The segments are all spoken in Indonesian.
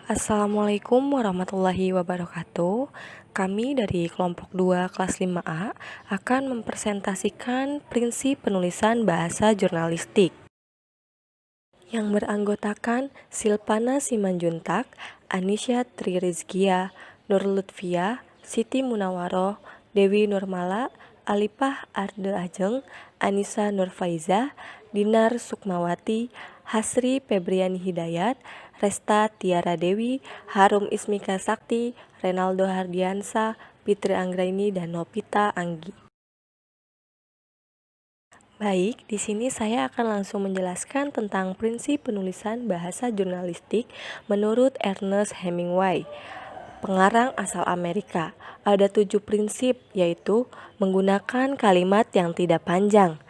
Assalamualaikum warahmatullahi wabarakatuh. Kami dari kelompok 2 kelas 5A akan mempresentasikan prinsip penulisan bahasa jurnalistik yang beranggotakan Silpana Simanjuntak, Anisya Tririzkia, Nur Lutfia, Siti Munawaroh, Dewi Nurmala, Alipah Arde Ajeng, Anissa Nurfaiza, Dinar Sukmawati, Hasri Febriani Hidayat, Resta Tiara Dewi, Harum Ismika Sakti, Renaldo Hardiansa, Fitri Anggraini, dan Novita Anggi. Baik, di sini saya akan langsung menjelaskan tentang prinsip penulisan bahasa jurnalistik menurut Ernest Hemingway, pengarang asal Amerika. Ada 7 prinsip, yaitu menggunakan kalimat yang tidak panjang.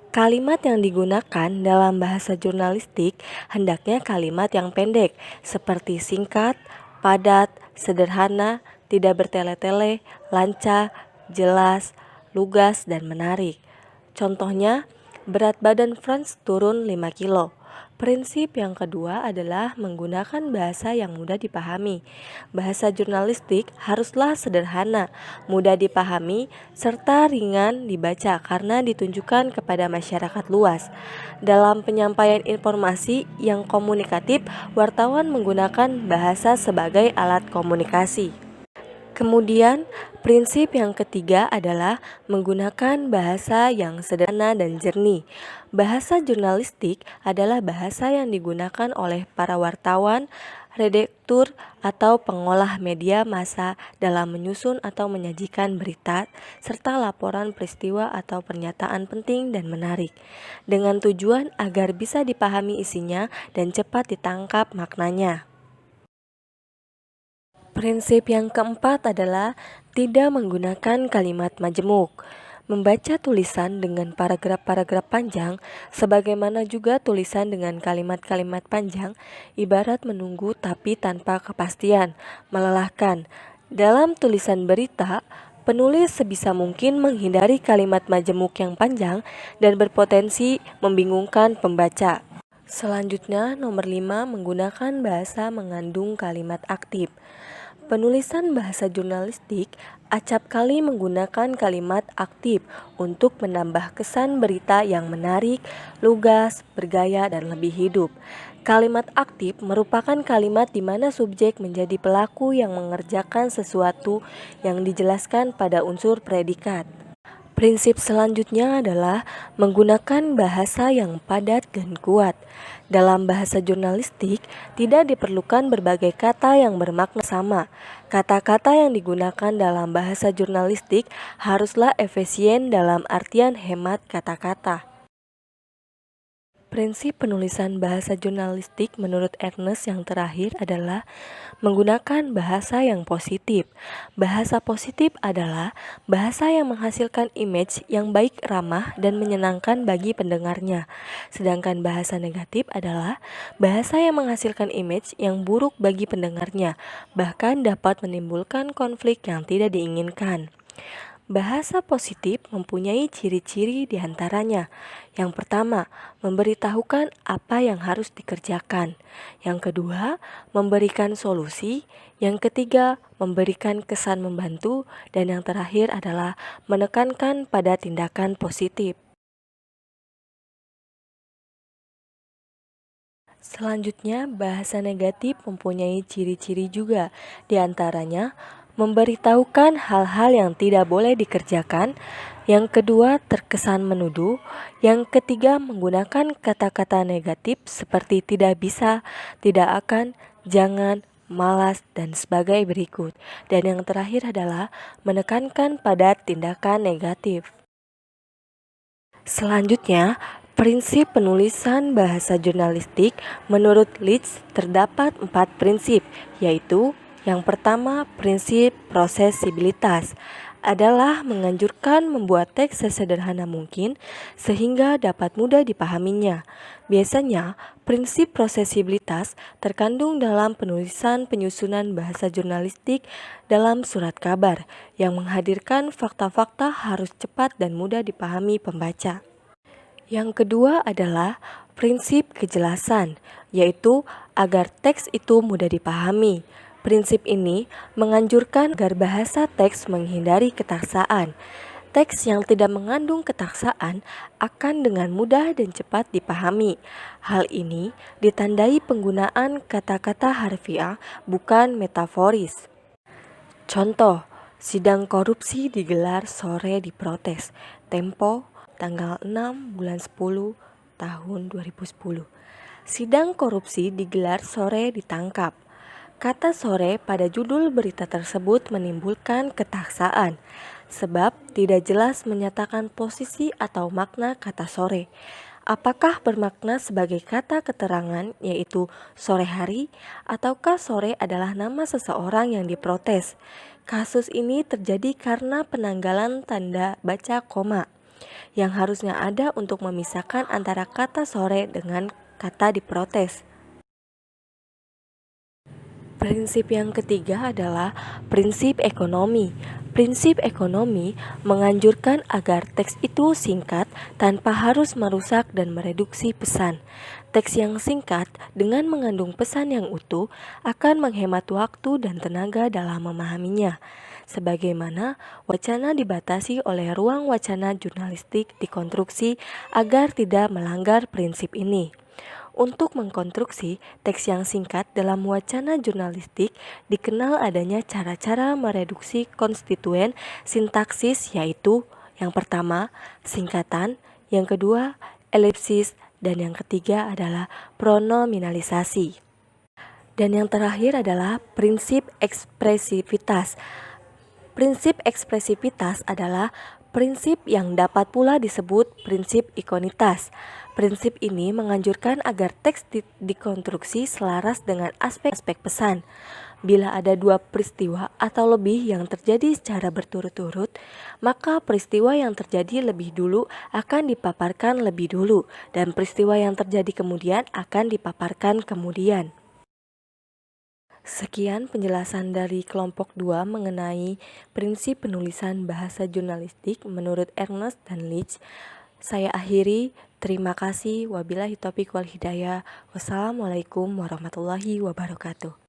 Kalimat yang digunakan dalam bahasa jurnalistik hendaknya kalimat yang pendek, seperti singkat, padat, sederhana, tidak bertele-tele, lancar, jelas, lugas, dan menarik. Contohnya, berat badan Franz turun 5 kilo. Prinsip yang kedua adalah menggunakan bahasa yang mudah dipahami. Bahasa jurnalistik haruslah sederhana, mudah dipahami, serta ringan dibaca karena ditunjukkan kepada masyarakat luas. Dalam penyampaian informasi yang komunikatif, wartawan menggunakan bahasa sebagai alat komunikasi. Kemudian, prinsip yang ketiga adalah menggunakan bahasa yang sederhana dan jernih. Bahasa jurnalistik adalah bahasa yang digunakan oleh para wartawan, redaktur, atau pengolah media massa dalam menyusun atau menyajikan berita, serta laporan peristiwa atau pernyataan penting dan menarik, dengan tujuan agar bisa dipahami isinya dan cepat ditangkap maknanya. Prinsip yang keempat adalah tidak menggunakan kalimat majemuk. Membaca tulisan dengan paragraf-paragraf panjang, sebagaimana juga tulisan dengan kalimat-kalimat panjang, ibarat menunggu tapi tanpa kepastian, melelahkan. Dalam tulisan berita, penulis sebisa mungkin menghindari kalimat majemuk yang panjang dan berpotensi membingungkan pembaca. Selanjutnya, nomor 5, menggunakan bahasa mengandung kalimat aktif. Penulisan bahasa jurnalistik acap kali menggunakan kalimat aktif untuk menambah kesan berita yang menarik, lugas, bergaya, dan lebih hidup. Kalimat aktif merupakan kalimat di mana subjek menjadi pelaku yang mengerjakan sesuatu yang dijelaskan pada unsur predikat. Prinsip selanjutnya adalah menggunakan bahasa yang padat dan kuat. Dalam bahasa jurnalistik, tidak diperlukan berbagai kata yang bermakna sama. Kata-kata yang digunakan dalam bahasa jurnalistik haruslah efisien dalam artian hemat kata-kata. Prinsip penulisan bahasa jurnalistik menurut Ernest yang terakhir adalah menggunakan bahasa yang positif. Bahasa positif adalah bahasa yang menghasilkan image yang baik, ramah, dan menyenangkan bagi pendengarnya. Sedangkan bahasa negatif adalah bahasa yang menghasilkan image yang buruk bagi pendengarnya, bahkan dapat menimbulkan konflik yang tidak diinginkan. Bahasa positif mempunyai ciri-ciri diantaranya. Yang pertama, memberitahukan apa yang harus dikerjakan. Yang kedua, memberikan solusi. Yang ketiga, memberikan kesan membantu. Dan yang terakhir adalah menekankan pada tindakan positif. Selanjutnya, bahasa negatif mempunyai ciri-ciri juga. Di antaranya, memberitahukan hal-hal yang tidak boleh dikerjakan. Yang kedua, terkesan menuduh. Yang ketiga, menggunakan kata-kata negatif seperti tidak bisa, tidak akan, jangan, malas, dan sebagai berikut. Dan yang terakhir adalah menekankan pada tindakan negatif. Selanjutnya, prinsip penulisan bahasa jurnalistik menurut Leeds terdapat 4 prinsip, yaitu yang pertama, prinsip prosesibilitas adalah menganjurkan membuat teks sesederhana mungkin sehingga dapat mudah dipahaminya. Biasanya, prinsip prosesibilitas terkandung dalam penulisan penyusunan bahasa jurnalistik dalam surat kabar yang menghadirkan fakta-fakta harus cepat dan mudah dipahami pembaca. Yang kedua adalah prinsip kejelasan, yaitu agar teks itu mudah dipahami. Prinsip ini menganjurkan agar bahasa teks menghindari ketaksaan. Teks yang tidak mengandung ketaksaan akan dengan mudah dan cepat dipahami. Hal ini ditandai penggunaan kata-kata harfiah bukan metaforis. Contoh, sidang korupsi digelar sore diprotes. Tempo, tanggal 6 bulan 10 tahun 2010. Sidang korupsi digelar sore ditangkap. Kata sore pada judul berita tersebut menimbulkan ketaksaan, sebab tidak jelas menyatakan posisi atau makna kata sore. Apakah bermakna sebagai kata keterangan, yaitu sore hari, ataukah sore adalah nama seseorang yang diprotes? Kasus ini terjadi karena penanggalan tanda baca koma, yang harusnya ada untuk memisahkan antara kata sore dengan kata diprotes. Prinsip yang ketiga adalah prinsip ekonomi. Prinsip ekonomi menganjurkan agar teks itu singkat tanpa harus merusak dan mereduksi pesan. Teks yang singkat dengan mengandung pesan yang utuh akan menghemat waktu dan tenaga dalam memahaminya. Sebagaimana wacana dibatasi oleh ruang wacana jurnalistik dikonstruksi agar tidak melanggar prinsip ini. Untuk mengkonstruksi teks yang singkat dalam wacana jurnalistik dikenal adanya cara-cara mereduksi konstituen sintaksis, yaitu yang pertama, singkatan, yang kedua, elipsis, dan yang ketiga adalah pronominalisasi. Dan yang terakhir adalah prinsip ekspresivitas. Prinsip ekspresivitas adalah prinsip yang dapat pula disebut prinsip ikonitas. Prinsip ini menganjurkan agar teks dikonstruksi selaras dengan aspek-aspek pesan. Bila ada dua peristiwa atau lebih yang terjadi secara berturut-turut, maka peristiwa yang terjadi lebih dulu akan dipaparkan lebih dulu, dan peristiwa yang terjadi kemudian akan dipaparkan kemudian. Sekian penjelasan dari kelompok 2 mengenai prinsip penulisan bahasa jurnalistik menurut Ernest dan Leach. Saya akhiri, terima kasih. Wabillahi taufiq wal hidayah. Wassalamualaikum warahmatullahi wabarakatuh.